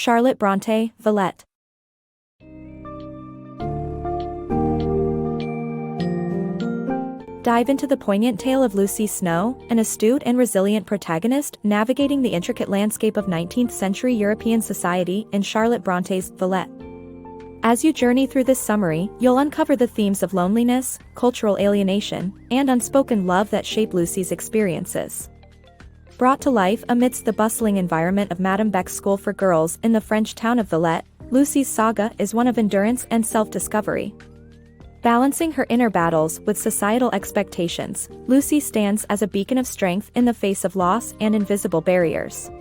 Charlotte Brontë, Villette. Dive into the poignant tale of Lucy Snowe, an astute and resilient protagonist navigating the intricate landscape of 19th-century European society in Charlotte Brontë's Villette. As you journey through this summary, you'll uncover the themes of loneliness, cultural alienation, and unspoken love that shape Lucy's experiences. Brought to life amidst the bustling environment of Madame Beck's school for girls in the French town of Villette, Lucy's saga is one of endurance and self-discovery. Balancing her inner battles with societal expectations, Lucy stands as a beacon of strength in the face of loss and invisible barriers.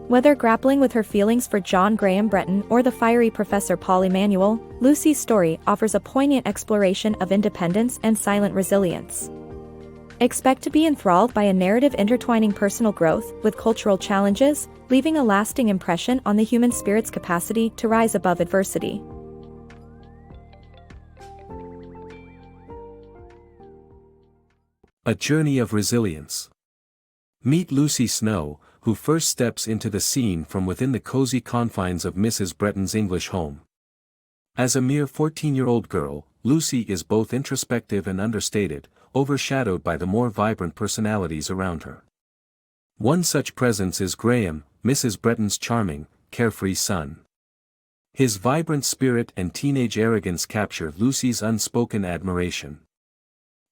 Whether grappling with her feelings for John Graham Bretton or the fiery Professor Paul Emanuel, Lucy's story offers a poignant exploration of independence and silent resilience. Expect to be enthralled by a narrative intertwining personal growth with cultural challenges, leaving a lasting impression on the human spirit's capacity to rise above adversity. A journey of resilience. Meet Lucy Snowe, who first steps into the scene from within the cozy confines of Mrs. Bretton's English home. As a mere 14-year-old girl, Lucy is both introspective and understated, overshadowed by the more vibrant personalities around her. One such presence is Graham, Mrs. Bretton's charming, carefree son. His vibrant spirit and teenage arrogance capture Lucy's unspoken admiration.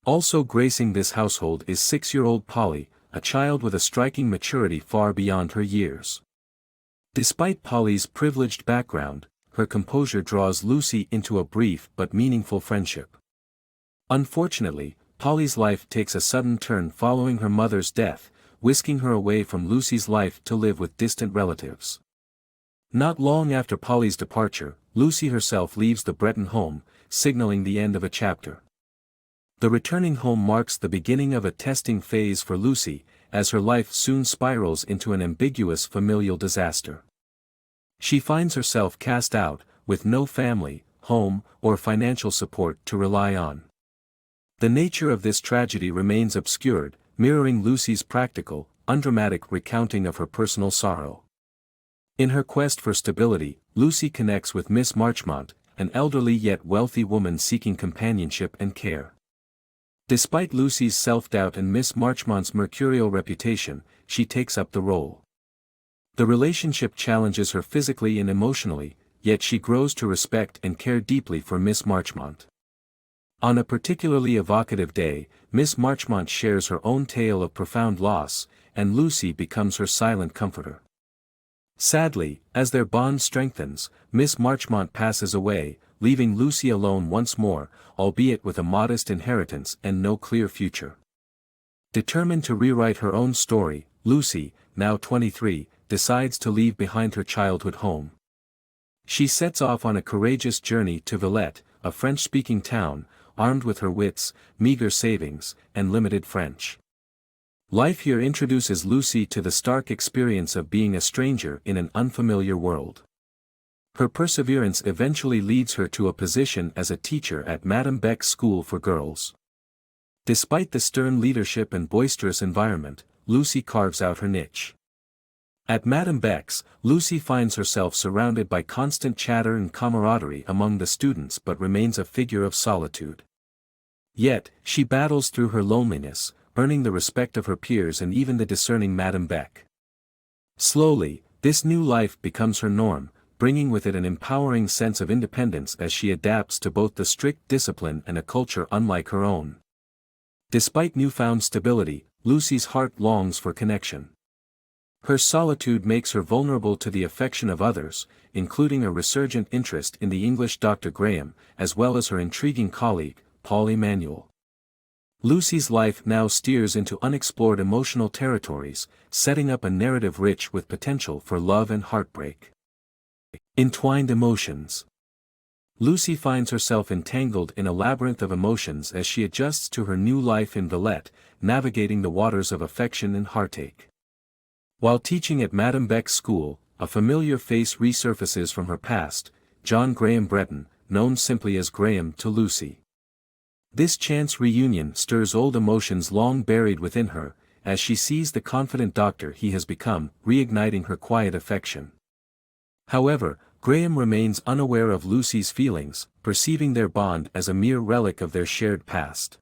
Also gracing this household is 6-year-old Polly, a child with a striking maturity far beyond her years. Despite Polly's privileged background, her composure draws Lucy into a brief but meaningful friendship. Unfortunately, Polly's life takes a sudden turn following her mother's death, whisking her away from Lucy's life to live with distant relatives. Not long after Polly's departure, Lucy herself leaves the Bretton home, signaling the end of a chapter. The returning home marks the beginning of a testing phase for Lucy, as her life soon spirals into an ambiguous familial disaster. She finds herself cast out, with no family, home, or financial support to rely on. The nature of this tragedy remains obscured, mirroring Lucy's practical, undramatic recounting of her personal sorrow. In her quest for stability, Lucy connects with Miss Marchmont, an elderly yet wealthy woman seeking companionship and care. Despite Lucy's self-doubt and Miss Marchmont's mercurial reputation, she takes up the role. The relationship challenges her physically and emotionally, yet she grows to respect and care deeply for Miss Marchmont. On a particularly evocative day, Miss Marchmont shares her own tale of profound loss, and Lucy becomes her silent comforter. Sadly, as their bond strengthens, Miss Marchmont passes away, leaving Lucy alone once more, albeit with a modest inheritance and no clear future. Determined to rewrite her own story, Lucy, now 23, decides to leave behind her childhood home. She sets off on a courageous journey to Villette, a French-speaking town, armed with her wits, meager savings, and limited French. Life here introduces Lucy to the stark experience of being a stranger in an unfamiliar world. Her perseverance eventually leads her to a position as a teacher at Madame Beck's school for girls. Despite the stern leadership and boisterous environment, Lucy carves out her niche. At Madame Beck's, Lucy finds herself surrounded by constant chatter and camaraderie among the students but remains a figure of solitude. Yet, she battles through her loneliness, earning the respect of her peers and even the discerning Madame Beck. Slowly, this new life becomes her norm, bringing with it an empowering sense of independence as she adapts to both the strict discipline and a culture unlike her own. Despite newfound stability, Lucy's heart longs for connection. Her solitude makes her vulnerable to the affection of others, including a resurgent interest in the English Dr. Graham, as well as her intriguing colleague, Paul Emanuel. Lucy's life now steers into unexplored emotional territories, setting up a narrative rich with potential for love and heartbreak. Entwined Emotions. Lucy finds herself entangled in a labyrinth of emotions as she adjusts to her new life in Villette, navigating the waters of affection and heartache. While teaching at Madame Beck's school, a familiar face resurfaces from her past, John Graham Bretton, known simply as Graham to Lucy. This chance reunion stirs old emotions long buried within her, as she sees the confident doctor he has become, reigniting her quiet affection. However, Graham remains unaware of Lucy's feelings, perceiving their bond as a mere relic of their shared past.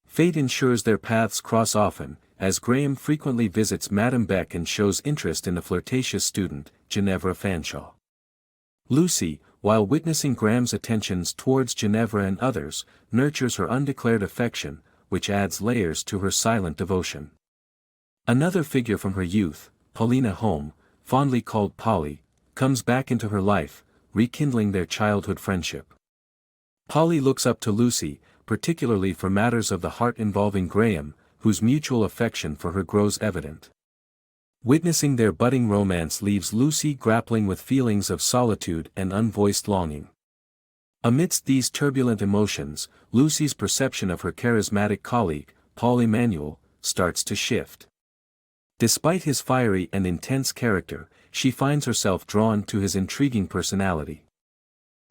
Fate ensures their paths cross often, as Graham frequently visits Madame Beck and shows interest in the flirtatious student, Ginevra Fanshawe. Lucy, while witnessing Graham's attentions towards Ginevra and others, nurtures her undeclared affection, which adds layers to her silent devotion. Another figure from her youth, Paulina Home, fondly called Polly, comes back into her life, rekindling their childhood friendship. Polly looks up to Lucy, particularly for matters of the heart involving Graham, whose mutual affection for her grows evident. Witnessing their budding romance leaves Lucy grappling with feelings of solitude and unvoiced longing. Amidst these turbulent emotions, Lucy's perception of her charismatic colleague, Paul Emanuel, starts to shift. Despite his fiery and intense character, she finds herself drawn to his intriguing personality.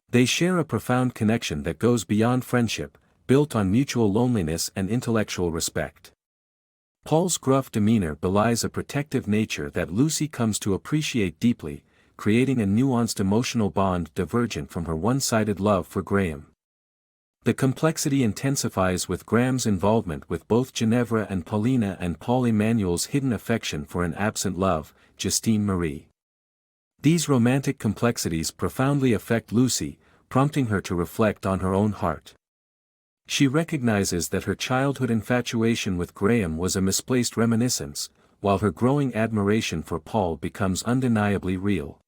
They share a profound connection that goes beyond friendship, built on mutual loneliness and intellectual respect. Paul's gruff demeanor belies a protective nature that Lucy comes to appreciate deeply, creating a nuanced emotional bond divergent from her one-sided love for Graham. The complexity intensifies with Graham's involvement with both Ginevra and Paulina and Paul Emanuel's hidden affection for an absent love, Justine Marie. These romantic complexities profoundly affect Lucy, prompting her to reflect on her own heart. She recognizes that her childhood infatuation with Graham was a misplaced reminiscence, while her growing admiration for Paul becomes undeniably real.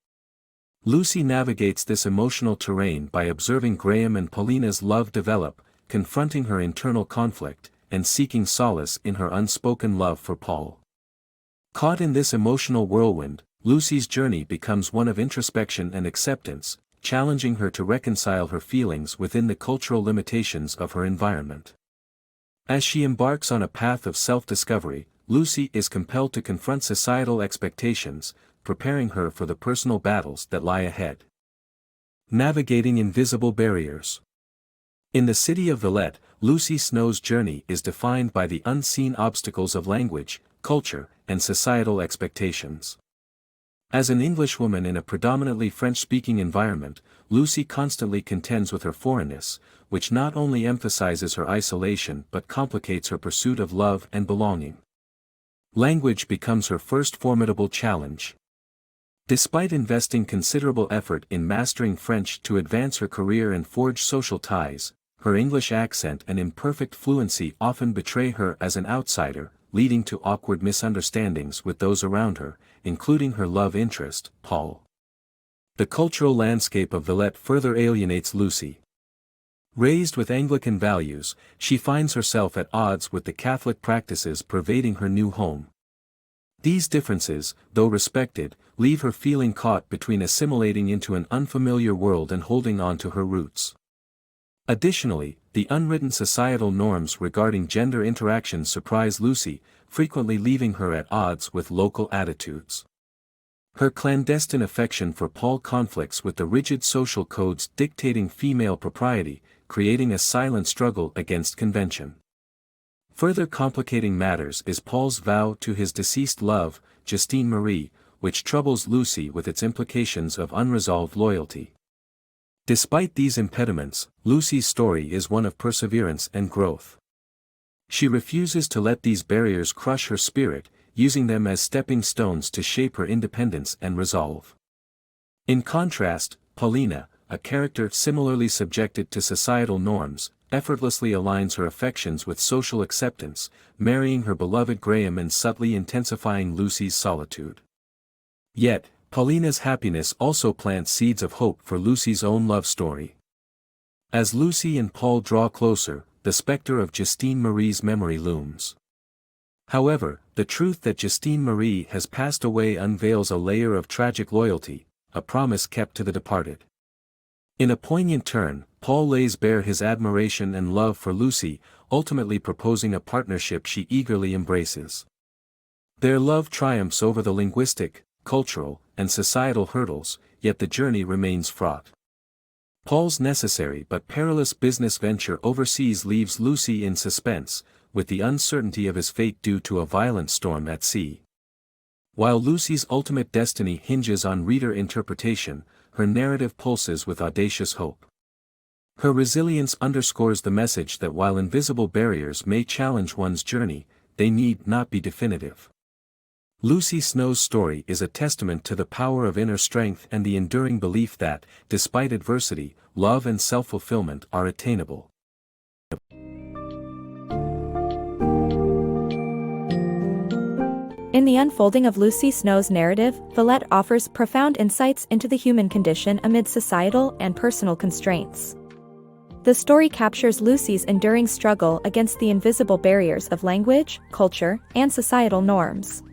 Lucy navigates this emotional terrain by observing Graham and Paulina's love develop, confronting her internal conflict, and seeking solace in her unspoken love for Paul. Caught in this emotional whirlwind, Lucy's journey becomes one of introspection and acceptance, challenging her to reconcile her feelings within the cultural limitations of her environment. As she embarks on a path of self-discovery, Lucy is compelled to confront societal expectations, preparing her for the personal battles that lie ahead. Navigating invisible barriers. In the city of Villette, Lucy Snowe's journey is defined by the unseen obstacles of language, culture, and societal expectations. As an Englishwoman in a predominantly French-speaking environment, Lucy constantly contends with her foreignness, which not only emphasizes her isolation but complicates her pursuit of love and belonging. Language becomes her first formidable challenge. Despite investing considerable effort in mastering French to advance her career and forge social ties, her English accent and imperfect fluency often betray her as an outsider, leading to awkward misunderstandings with those around her, including her love interest, Paul. The cultural landscape of Villette further alienates Lucy. Raised with Anglican values, she finds herself at odds with the Catholic practices pervading her new home. These differences, though respected, leave her feeling caught between assimilating into an unfamiliar world and holding on to her roots. Additionally, the unwritten societal norms regarding gender interactions surprise Lucy, frequently leaving her at odds with local attitudes. Her clandestine affection for Paul conflicts with the rigid social codes dictating female propriety, creating a silent struggle against convention. Further complicating matters is Paul's vow to his deceased love, Justine Marie, which troubles Lucy with its implications of unresolved loyalty. Despite these impediments, Lucy's story is one of perseverance and growth. She refuses to let these barriers crush her spirit, using them as stepping stones to shape her independence and resolve. In contrast, Paulina, a character similarly subjected to societal norms, effortlessly aligns her affections with social acceptance, marrying her beloved Graham and subtly intensifying Lucy's solitude. Yet, Paulina's happiness also plants seeds of hope for Lucy's own love story. As Lucy and Paul draw closer, the specter of Justine Marie's memory looms. However, the truth that Justine Marie has passed away unveils a layer of tragic loyalty, a promise kept to the departed. In a poignant turn, Paul lays bare his admiration and love for Lucy, ultimately proposing a partnership she eagerly embraces. Their love triumphs over the linguistic, cultural, and societal hurdles, yet the journey remains fraught. Paul's necessary but perilous business venture overseas leaves Lucy in suspense, with the uncertainty of his fate due to a violent storm at sea. While Lucy's ultimate destiny hinges on reader interpretation, her narrative pulses with audacious hope. Her resilience underscores the message that while invisible barriers may challenge one's journey, they need not be definitive. Lucy Snowe's story is a testament to the power of inner strength and the enduring belief that, despite adversity, love and self-fulfillment are attainable. In the unfolding of Lucy Snowe's narrative, Villette offers profound insights into the human condition amid societal and personal constraints. The story captures Lucy's enduring struggle against the invisible barriers of language, culture, and societal norms.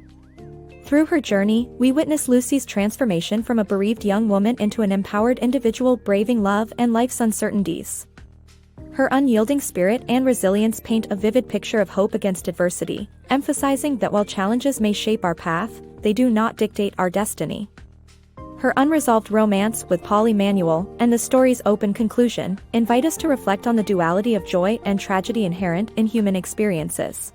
Through her journey, we witness Lucy's transformation from a bereaved young woman into an empowered individual braving love and life's uncertainties. Her unyielding spirit and resilience paint a vivid picture of hope against adversity, emphasizing that while challenges may shape our path, they do not dictate our destiny. Her unresolved romance with Paul Emanuel and the story's open conclusion invite us to reflect on the duality of joy and tragedy inherent in human experiences.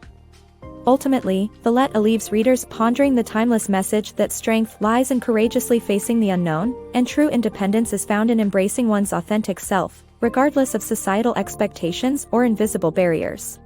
Ultimately, Villette leaves readers pondering the timeless message that strength lies in courageously facing the unknown, and true independence is found in embracing one's authentic self, regardless of societal expectations or invisible barriers.